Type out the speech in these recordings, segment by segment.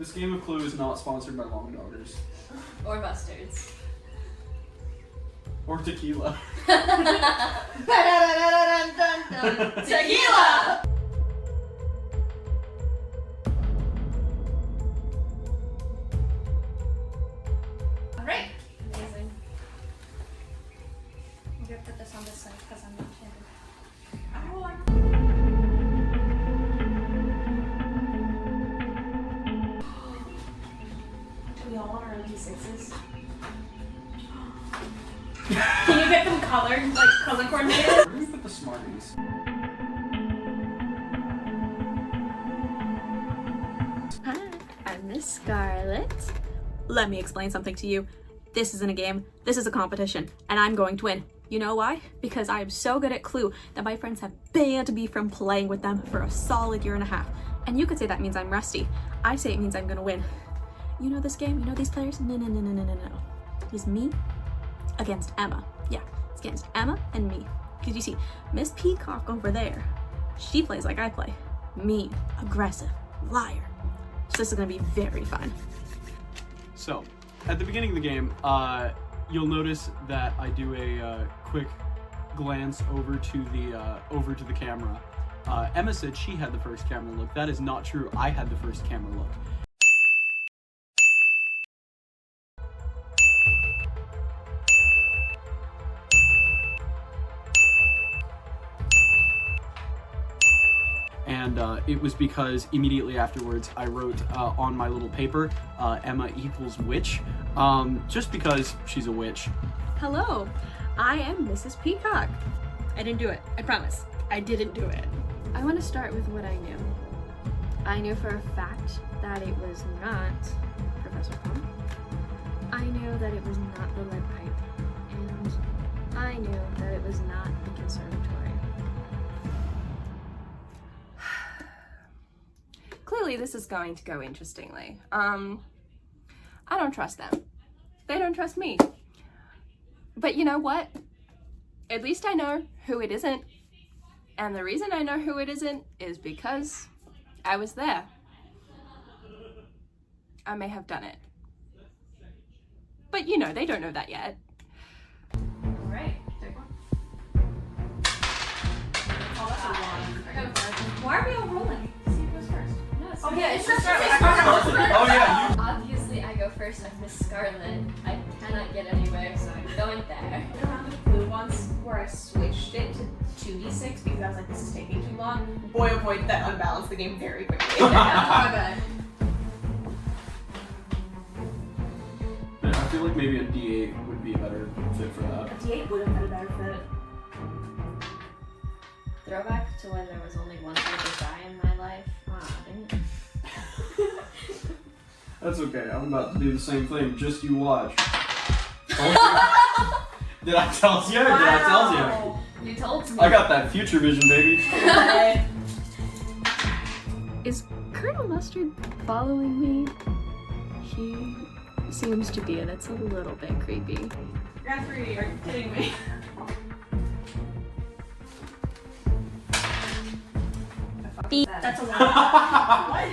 This game of Clue is not sponsored by Long Daughters. Or mustards. Or tequila. Tequila! Alright. Amazing. I'm gonna put this on this side because I'm not Do we all want our D6s? Can you get them colored, like color coordinated? Where do we put the Smarties? Hi, I'm Miss Scarlet. Let me explain something to you. This isn't a game, this is a competition, and I'm going to win. You know why? Because I am so good at Clue that my friends have banned me from playing with them for a solid year and a half. And you could say that means I'm rusty. I say it means I'm gonna win. You know this game? You know these players? No. It's me against Emma. Yeah, it's against Emma and me. Because you see, Miss Peacock over there, she plays like I play. Mean, aggressive, liar. So this is gonna be very fun. So, at the beginning of the game, you'll notice that I do a quick glance over to the camera. Emma said she had the first camera look. That is not true. I had the first camera look. And it was because immediately afterwards I wrote on my little paper, Emma equals witch, just because she's a witch. Hello, I am Mrs. Peacock. I didn't do it, I promise. I didn't do it. I want to start with what I knew. I knew for a fact that it was not Professor Plum. I knew that it was not the lead pipe. And I knew that it was not the conservatory. Clearly this is going to go interestingly. I don't trust them. They don't trust me. But you know what? At least I know who it isn't. And the reason I know who it isn't is because I was there. I may have done it. But you know, they don't know that yet. Alright, take one. Oh, that's a one. I got a five. Why are we all rolling? See who goes first. No, it's yeah, it's just Oh yeah, you. Obviously, I go first. I'm Miss Scarlet. I cannot get anywhere, so I'm going there. I around the Clue once where I switched it to 2d6 because I was like, this is taking too long. Boy, oh boy, that unbalanced the game very quickly. My bad. I feel like maybe a D8 would be a better fit for that. A d8 would have been a better fit. Throwback to when there was only one other guy in my life. Dang it. That's okay. I'm about to do the same thing. Just you watch. Did I tell you? Wow. Did I tell you? You told me. I got that future vision, baby. Is Colonel Mustard following me? He seems to be, and it's a little bit creepy. Guthrie, are you kidding me? That's a one. What?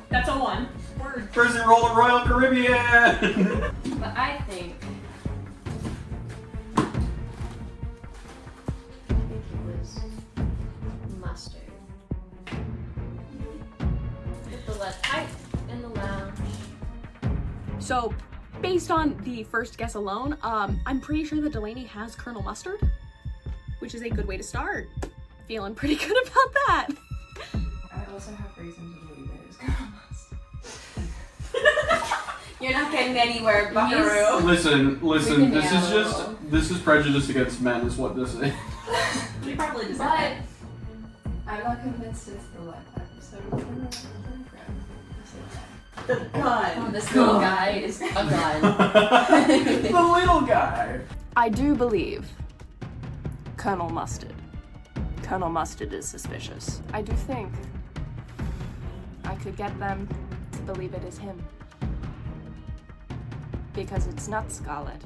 That's a one. Word. Person roll a Royal Caribbean. But I think it was mustard. With the lead pipe in the lounge. So, based on the first guess alone, I'm pretty sure that Delaney has Colonel Mustard, which is a good way to start. Feeling pretty good about that. I also have reason to believe it is Colonel Mustard. You're not getting anywhere, Buckaroo. Listen. This is prejudice against men, is what this is. We probably deserve But it. I'm not convinced it's the lead pipe, so The gun. this little guy is a gun. The little guy. I do believe Colonel Mustard. Colonel Mustard is suspicious. I do think I could get them to believe it is him. Because it's not Scarlet.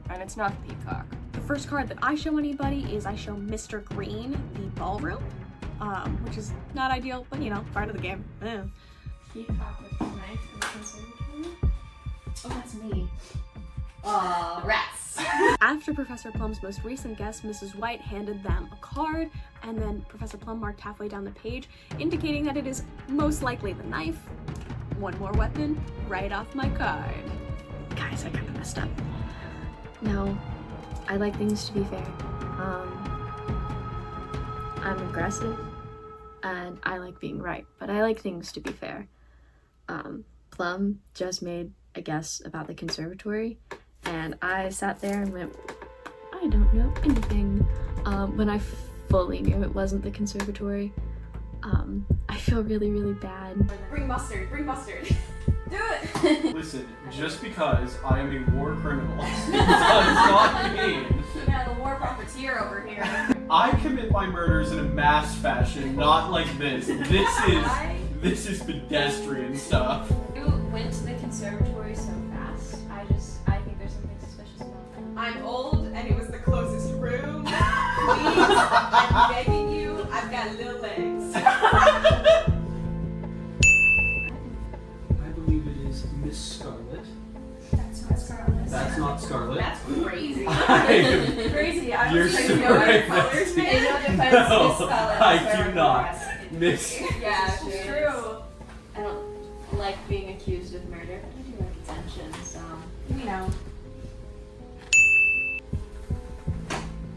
And it's not Peacock. The first card that I show anybody is I show Mr. Green, the ballroom, which is not ideal, but you know, part of the game. Peacock with the knife in the conservatory. Oh, that's me. Rats. After Professor Plum's most recent guest, Mrs. White handed them a card, and then Professor Plum marked halfway down the page, indicating that it is most likely the knife. One more weapon, right off my card. Guys, I kind of messed up. No, I like things to be fair. I'm aggressive, and I like being right, but I like things to be fair. Plum just made a guess about the conservatory, and I sat there and went, I don't know anything. When I fully knew it wasn't the conservatory, I feel really, really bad. Bring mustard. Bring mustard. Do it. Listen, just because I am a war criminal does not mean Yeah, the war profiteer over here. I commit my murders in a mass fashion, not like this. This is pedestrian stuff. You went to the conservatory so fast. I think there's something suspicious about that. I'm old and it was the closest room. Please, I'm begging you. I've got little legs. I believe it is Miss Scarlet. That's not Scarlet. That's not Scarlet. That's crazy. Crazy. I You're was like, so no other right, colors, Betsy. man. In no defense, No, Miss Scarlet. I is do very not. aggressive. Miss. Yeah, She it's is. true. I don't like being accused of murder, but I do like attention, so. You know.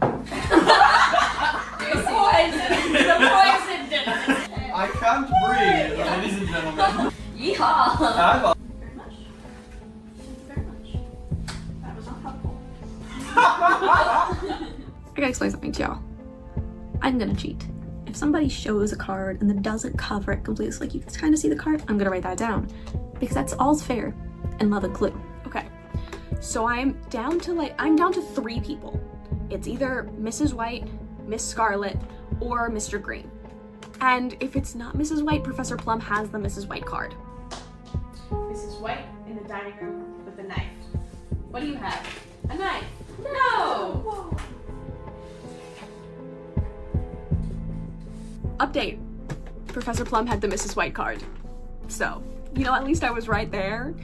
The poison did it. I can't breathe, ladies and gentlemen. Yeehaw! I've Very much. Thank you very much. That was not helpful. I gotta explain something to y'all. I'm gonna cheat. If somebody shows a card and then doesn't cover it completely, so like you can kind of see the card, I'm gonna write that down. Because that's all's fair in love and clue. Okay. So I'm down to 3 people. It's either Mrs. White, Miss Scarlet, or Mr. Green. And if it's not Mrs. White, Professor Plum has the Mrs. White card. Mrs. White in the dining room with a knife. What do you have? A knife. No! Whoa. Update. Professor Plum had the Mrs. White card. So, at least I was right there.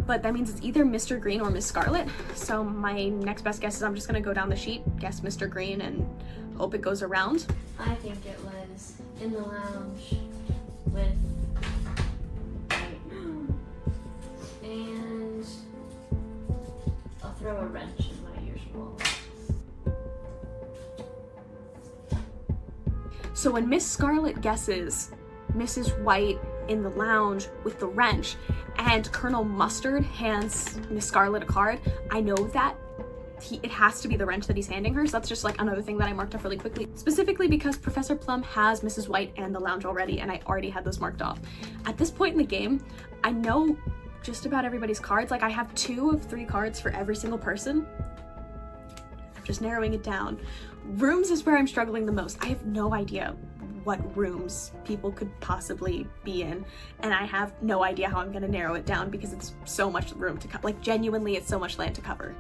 But that means it's either Mr. Green or Miss Scarlet. So my next best guess is I'm just gonna go down the sheet, guess Mr. Green, and hope it goes around. I think it was in the lounge with and I'll throw a wrench in my usual. So when Miss Scarlet guesses Mrs. White in the lounge with the wrench and Colonel Mustard hands Miss Scarlet a card, I know that it has to be the wrench that he's handing her, so that's just like another thing that I marked off really quickly. Specifically because Professor Plum has Mrs. White and the lounge already, and I already had those marked off. At this point in the game, I know just about everybody's cards. Like I have 2 of 3 cards for every single person. I'm just narrowing it down. Rooms is where I'm struggling the most. I have no idea what rooms people could possibly be in, and I have no idea how I'm gonna narrow it down because it's so much room to cover. Like genuinely, it's so much land to cover.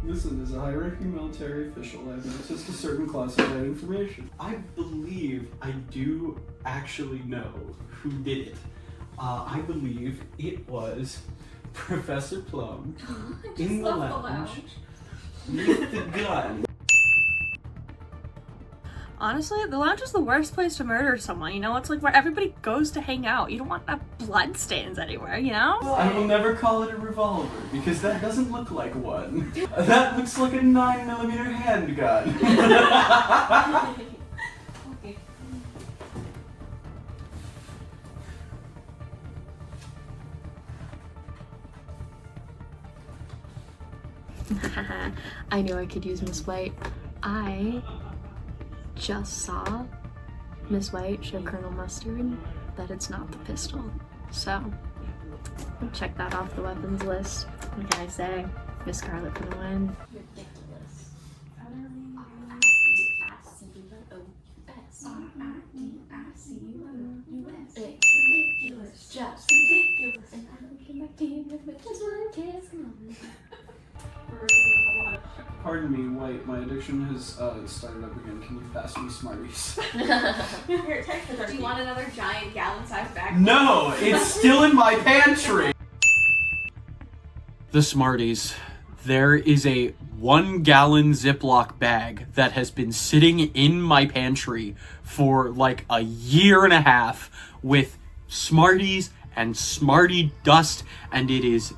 Listen, as a high-ranking military official, I have access to certain classified information. I believe I do actually know who did it. I believe it was Professor Plum in the lounge with the gun. Honestly, the lounge is the worst place to murder someone, It's like where everybody goes to hang out. You don't want to have blood stains anywhere, I will never call it a revolver, because that doesn't look like one. That looks like a 9mm handgun. Okay. I knew I could use Miss White. I just saw Miss White show Colonel Mustard that it's not the pistol. So, check that off the weapons list. What can I say? Miss Scarlet gonna win. Ridiculous. It's ridiculous, just ridiculous. And I don't care my team with just one kiss. Pardon me, White, my addiction has started up again. Can you pass me Smarties? Here, take the Do you want another giant gallon-sized bag? No, it's still in my pantry. The Smarties. There is a 1 gallon Ziploc bag that has been sitting in my pantry for like a year and a half with Smarties and Smartie dust, and it is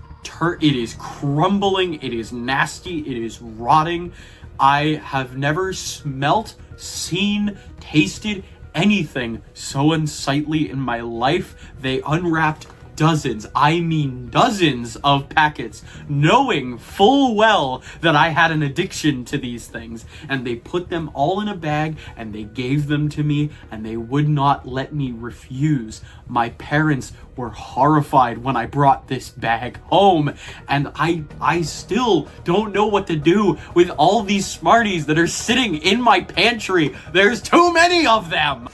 crumbling, it is nasty, it is rotting. I have never smelt, seen, tasted anything so unsightly in my life. They unwrapped dozens, I mean dozens of packets, knowing full well that I had an addiction to these things, and they put them all in a bag and they gave them to me, and they would not let me refuse. My parents were horrified when I brought this bag home, and I still don't know what to do with all these Smarties that are sitting in my pantry. There's too many of them.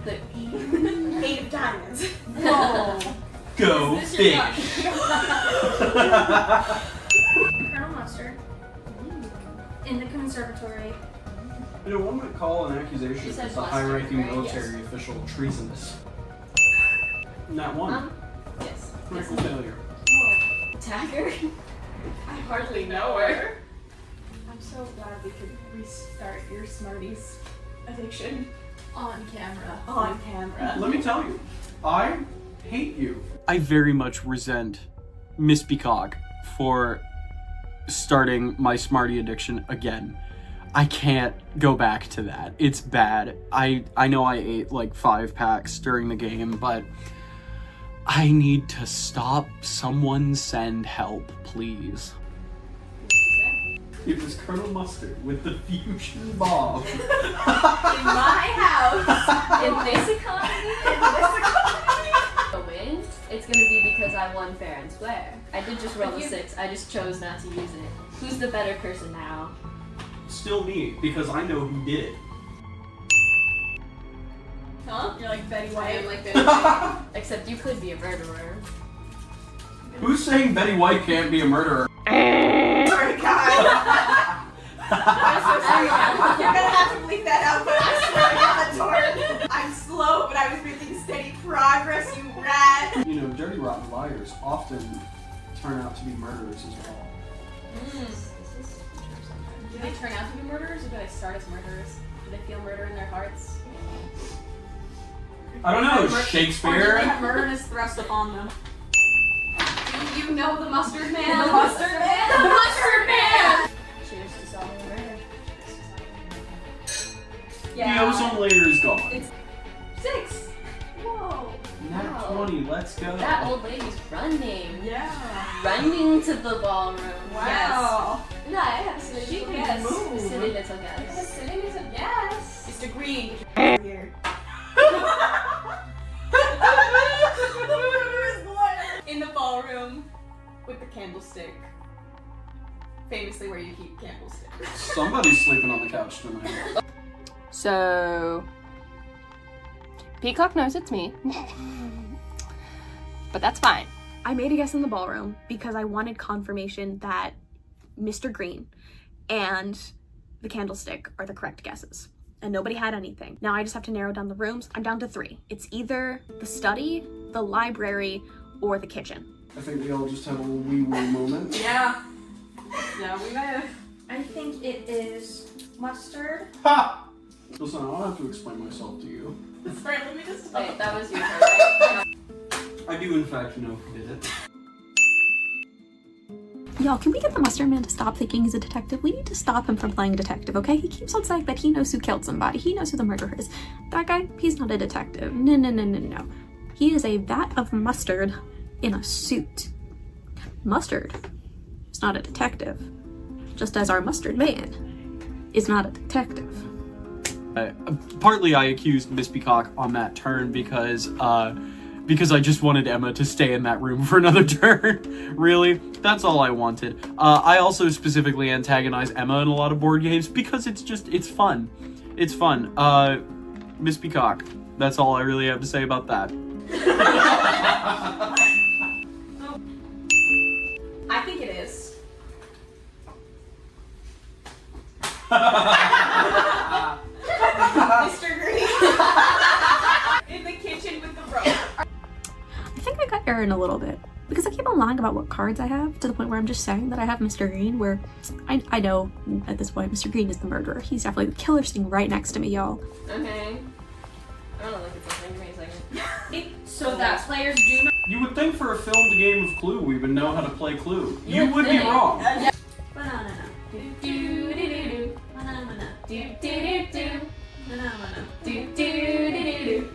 the 8 of diamonds. Whoa. Go fish. Colonel Mustard in the conservatory. You know, one might call an accusation You said against a mustard, high-ranking right? military official treasonous. Not one. Yes. Critical failure. Attacker? I hardly know her. I'm so glad we could restart your Smarties addiction On camera. on camera. Let me tell you, I hate you. I very much resent Miss Peacock for starting my Smartie addiction again. I can't go back to that. It's bad. I know I ate like 5 packs during the game, but I need to stop. Someone send help, please. It was Colonel Mustard with the fusion bomb. In my house. In this economy? A win? It's gonna be because I won fair and square. I did just roll a 6. I just chose not to use it. Who's the better person now? Still me, because I know who did it. Huh? You're like Betty White. I'm like Betty. Except you could be a murderer. Who's saying Betty White can't be a murderer? Sorry, God. I'm so sorry. You're gonna have to bleep that out, but I swear to God, Torrin. I'm slow, but I was making steady progress, you rat. You know, dirty, rotten liars often turn out to be murderers as well. Do they turn out to be murderers, or do they start as murderers? Do they feel murder in their hearts? I don't know, Or do they Shakespeare. have murderness thrust upon them? Do you know the mustard man? The mustard man? The mustard man! Cheers to solving murder. The ozone layer is gone. 6. Whoa. Nat Wow. 20, let's go. That old lady's running. Yeah. Running to the ballroom. Wow. Yes. No, I have a silly She little can guess. move. A silly little guess. Sitting is a yes. Mr. Green. Here. In the ballroom with the candlestick. Famously where you keep candlesticks. Somebody's sleeping on the couch tonight. So, Peacock knows it's me, but that's fine. I made a guess in the ballroom because I wanted confirmation that Mr. Green and the candlestick are the correct guesses. And nobody had anything. Now I just have to narrow down the rooms. I'm down to 3. It's either the study, the library, or the kitchen. I think we all just have a little wee-wee moment. Yeah. Yeah, we may have. I think it is mustard. Ha! Listen, I don't have to explain myself to you. Sorry, let me just. Wait, that was your turn, right? I do in fact know who did it. Y'all, can we get the mustard man to stop thinking he's a detective? We need to stop him from playing detective, okay? He keeps on saying that he knows who killed somebody. He knows who the murderer is. That guy, he's not a detective. No. He is a vat of mustard in a suit. Mustard is not a detective. Just as our mustard man is not a detective. Partly I accused Miss Peacock on that turn because I just wanted Emma to stay in that room for another turn. Really, that's all I wanted. I also specifically antagonize Emma in a lot of board games because it's fun. It's fun. Miss Peacock, that's all I really have to say about that. I think it is. Mr. Green. In the kitchen with the rope. I think I got Erin a little bit. Because I keep on lying about what cards I have, to the point where I'm just saying that I have Mr. Green, where I know at this point Mr. Green is the murderer. He's definitely the killer sitting right next to me, y'all. Okay. I don't know if it's something. Give me a second. So that players do not. You would think for a filmed game of Clue, we would know how to play Clue. You You would be think. wrong. Banana. Do-do-do-do-do. Banana. Do-do-do-do. Banana. Do-do-do-do-do.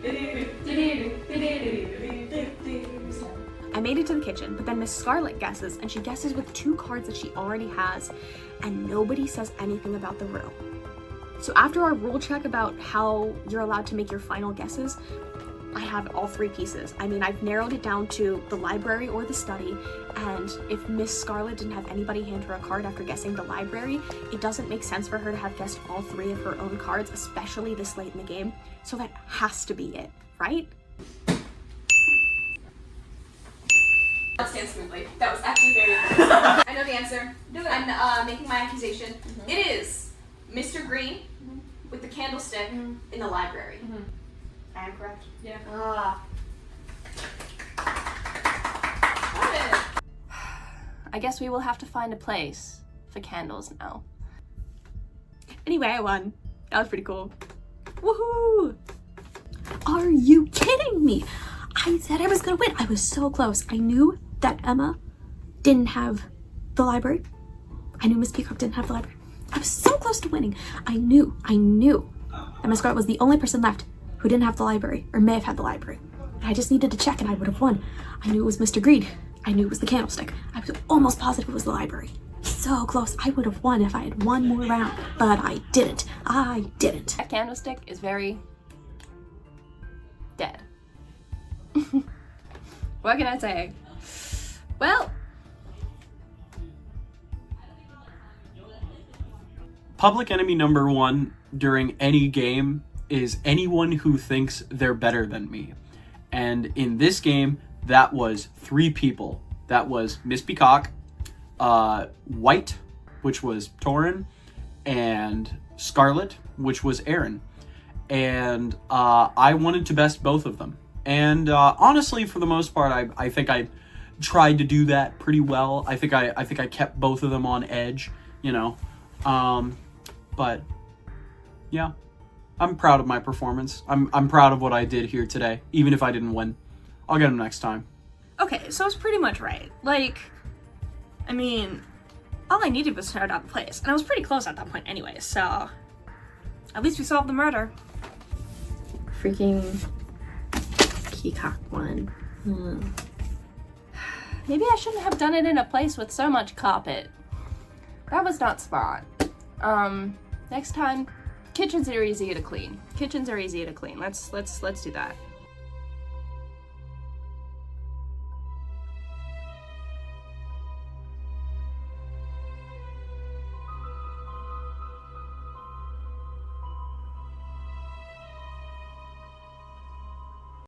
I made it to the kitchen, but then Miss Scarlet guesses, and she guesses with 2 cards that she already has, and nobody says anything about the room. So after our rule check about how you're allowed to make your final guesses, I have all 3 pieces. I mean, I've narrowed it down to the library or the study, and if Miss Scarlet didn't have anybody hand her a card after guessing the library, it doesn't make sense for her to have guessed all 3 of her own cards, especially this late in the game. So that has to be it, right? That stands smoothly. That was actually very good. I know the answer. Do it. I'm making my accusation. It is Mr. Green with the candlestick in the library. I am correct. Yeah. Ah. I guess we will have to find a place for candles now. Anyway, I won. That was pretty cool. Woohoo! Are you kidding me? I said I was gonna win. I was so close. I knew that Emma didn't have the library. I knew Miss Peacock didn't have the library. I was so close to winning. I knew that Miss Scarlet was the only person left who didn't have the library, or may have had the library. I just needed to check and I would have won. I knew it was Mr. Green. I knew it was the candlestick. I was almost positive it was the library. So close. I would have won if I had one more round, but I didn't. I didn't. That candlestick is very dead. What can I say? Well, Public enemy number 1 during any game is anyone who thinks they're better than me. And in this game, that was 3 people. That was Miss Peacock, White, which was Torrin, and Scarlet, which was Erin. And I wanted to best both of them. And honestly, for the most part, I think I tried to do that pretty well. I think I kept both of them on edge, you know. But yeah, I'm proud of my performance. I'm proud of what I did here today, even if I didn't win. I'll get them next time. Okay, so I was pretty much right. Like, I mean, all I needed was to start out the place, and I was pretty close at that point anyway, so at least we solved the murder. Freaking Peacock won. maybe I shouldn't have done it in a place with so much carpet. That was not smart. Next time, kitchens are easier to clean. Let's do that.